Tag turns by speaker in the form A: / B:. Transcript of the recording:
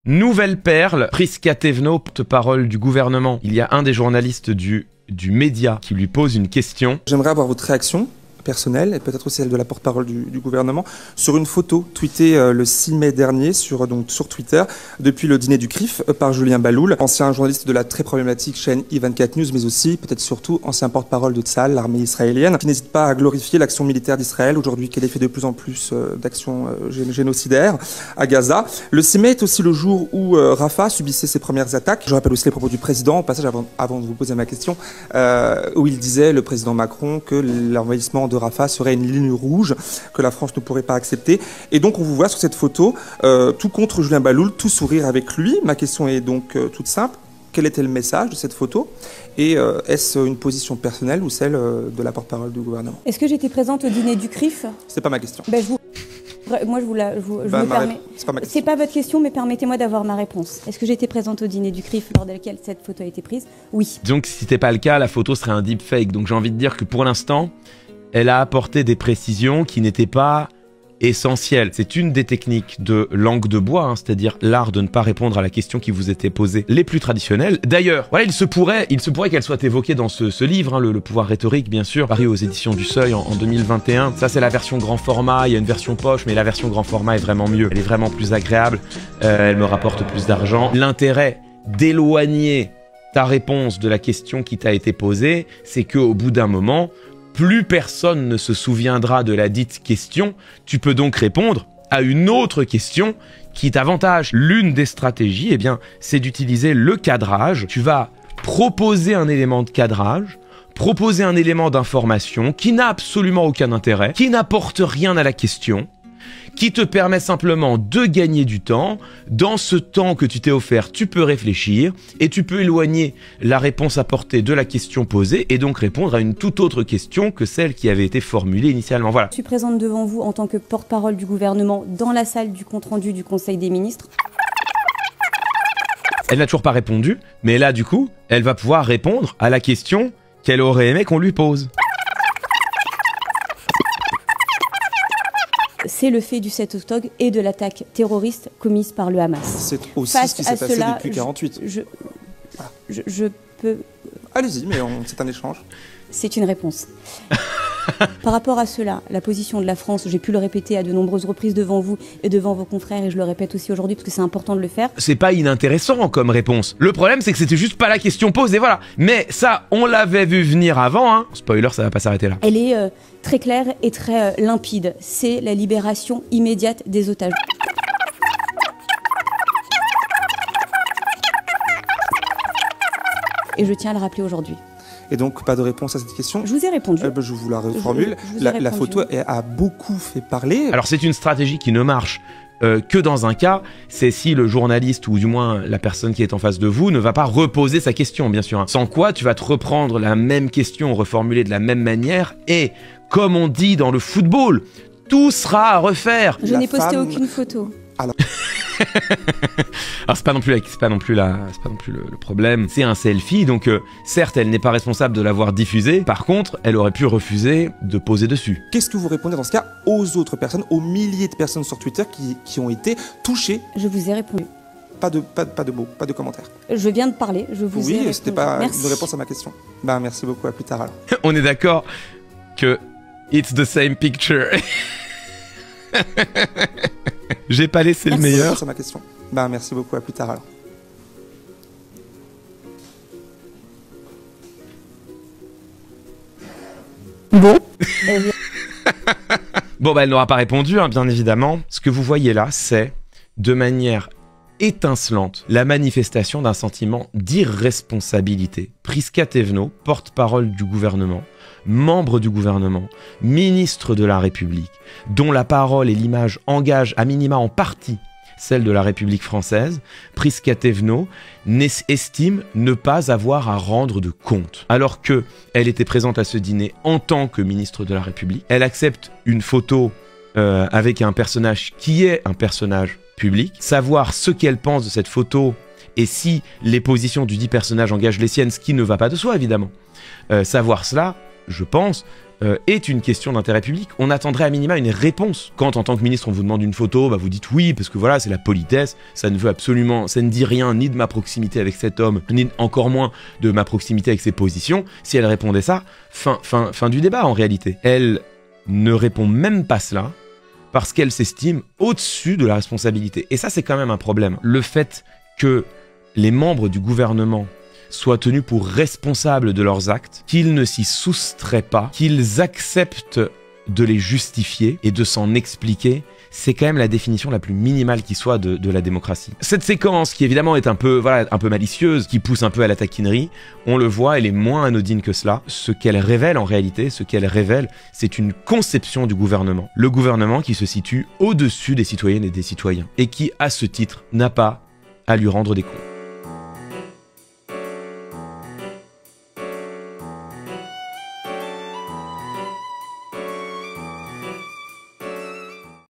A: Nouvelle perle, Prisca Thévenot, porte-parole du gouvernement. Il y a un des journalistes du média qui lui pose une question.
B: J'aimerais avoir votre réaction personnelle et peut-être aussi celle de la porte-parole du gouvernement sur une photo tweetée le 6 mai dernier sur Twitter depuis le dîner du CRIF par Julien Baloul, ancien journaliste de la très problématique chaîne I24 News, mais aussi peut-être surtout ancien porte-parole de Tsahal, l'armée israélienne, qui n'hésite pas à glorifier l'action militaire d'Israël aujourd'hui qu'elle est fait de plus en plus d'actions génocidaires à Gaza. Le 6 mai est aussi le jour où Rafah subissait ses premières attaques. Je rappelle aussi les propos du président, au passage avant de vous poser ma question, où il disait, le président Macron, que l'envahissement de Rafah serait une ligne rouge que la France ne pourrait pas accepter. Et donc on vous voit sur cette photo, tout contre Julien Baloul, tout sourire avec lui. Ma question est donc toute simple. Quel était le message de cette photo? Et est-ce une position personnelle ou celle de la porte-parole du gouvernement?
C: Est-ce que j'étais présente au dîner du CRIF?
B: C'est pas ma question.
C: Moi, je me permets. C'est pas votre question, mais permettez-moi d'avoir ma réponse. Est-ce que j'étais présente au dîner du CRIF lors de laquelle cette photo a été prise? Oui.
A: Donc si c'était pas le cas, la photo serait un deepfake. Donc j'ai envie de dire que pour l'instant, elle a apporté des précisions qui n'étaient pas essentielles. C'est une des techniques de langue de bois, hein, c'est-à-dire l'art de ne pas répondre à la question qui vous était posée, les plus traditionnelles. D'ailleurs, voilà, il se pourrait qu'elle soit évoquée dans ce livre, hein, le pouvoir rhétorique, bien sûr, paru aux éditions du Seuil en 2021. Ça, c'est la version grand format, il y a une version poche, mais la version grand format est vraiment mieux. Elle est vraiment plus agréable, elle me rapporte plus d'argent. L'intérêt d'éloigner ta réponse de la question qui t'a été posée, c'est qu'au bout d'un moment, plus personne ne se souviendra de la dite question, tu peux donc répondre à une autre question qui t'avantage. L'une des stratégies, eh bien, c'est d'utiliser le cadrage. Tu vas proposer un élément de cadrage, proposer un élément d'information qui n'a absolument aucun intérêt, qui n'apporte rien à la question, qui te permet simplement de gagner du temps. Dans ce temps que tu t'es offert, tu peux réfléchir et tu peux éloigner la réponse apportée de la question posée et donc répondre à une toute autre question que celle qui avait été formulée initialement. Voilà.
C: Je suis présente devant vous en tant que porte-parole du gouvernement dans la salle du compte-rendu du Conseil des ministres.
A: Elle n'a toujours pas répondu, mais là, du coup, elle va pouvoir répondre à la question qu'elle aurait aimé qu'on lui pose.
C: C'est le fait du 7 octobre et de l'attaque terroriste commise par le Hamas.
B: C'est aussi ce qui s'est passé depuis 48.
C: Je peux...
B: Allez-y, mais c'est un échange.
C: C'est une réponse. Par rapport à cela, la position de la France, j'ai pu le répéter à de nombreuses reprises devant vous et devant vos confrères, et je le répète aussi aujourd'hui parce que c'est important de le faire.
A: C'est pas inintéressant comme réponse. Le problème, c'est que c'était juste pas la question posée, voilà. Mais ça, on l'avait vu venir avant, hein. Spoiler, ça va pas s'arrêter là.
C: Elle est très claire et très limpide. C'est la libération immédiate des otages. Et je tiens à le rappeler aujourd'hui.
B: Et donc, pas de réponse à cette question.
C: Je vous ai répondu.
B: Je vous la reformule. La photo a beaucoup fait parler.
A: Alors, c'est une stratégie qui ne marche que dans un cas, c'est si le journaliste ou du moins la personne qui est en face de vous ne va pas reposer sa question, bien sûr. Sans quoi, tu vas te reprendre la même question reformulée de la même manière et, comme on dit dans le football, tout sera à refaire.
C: Je n'ai posté aucune photo.
A: Alors c'est pas non plus le problème. C'est un selfie, donc certes elle n'est pas responsable de l'avoir diffusé. Par contre, elle aurait pu refuser de poser dessus.
B: Qu'est-ce que vous répondez dans ce cas aux autres personnes, aux milliers de personnes sur Twitter qui ont été touchées?
C: Je vous ai répondu.
B: Pas de mots, pas de commentaires.
C: Je viens de parler, je vous ai répondu.
B: Oui, c'était pas une réponse à ma question. Merci beaucoup, à plus tard alors.
A: On est d'accord que it's the same picture. J'ai pas laissé le meilleur.
B: C'est ma question. Merci beaucoup, à plus tard alors.
C: Bon.
A: Bon, elle n'aura pas répondu, hein, bien évidemment. Ce que vous voyez là, c'est, de manière étincelante, la manifestation d'un sentiment d'irresponsabilité. Prisca Thévenot, porte-parole du gouvernement, membre du gouvernement, ministre de la République, dont la parole et l'image engagent à minima en partie celle de la République française, Prisca Thévenot estime ne pas avoir à rendre de compte. Alors qu'elle était présente à ce dîner en tant que ministre de la République, elle accepte une photo avec un personnage qui est un personnage public. Savoir ce qu'elle pense de cette photo et si les positions du dit personnage engagent les siennes, ce qui ne va pas de soi évidemment. Savoir cela, je pense, est une question d'intérêt public. On attendrait à minima une réponse. Quand en tant que ministre on vous demande une photo, vous dites oui parce que voilà, c'est la politesse, ça ne dit rien ni de ma proximité avec cet homme, ni encore moins de ma proximité avec ses positions. Si elle répondait ça, fin du débat en réalité. Elle ne répond même pas cela parce qu'elle s'estime au-dessus de la responsabilité. Et ça, c'est quand même un problème. Le fait que les membres du gouvernement soient tenus pour responsables de leurs actes, qu'ils ne s'y soustraient pas, qu'ils acceptent de les justifier et de s'en expliquer, c'est quand même la définition la plus minimale qui soit de la démocratie. Cette séquence, qui évidemment est un peu malicieuse, qui pousse un peu à la taquinerie, on le voit, elle est moins anodine que cela. Ce qu'elle révèle en réalité, c'est une conception du gouvernement. Le gouvernement qui se situe au-dessus des citoyennes et des citoyens, et qui, à ce titre, n'a pas à lui rendre des comptes.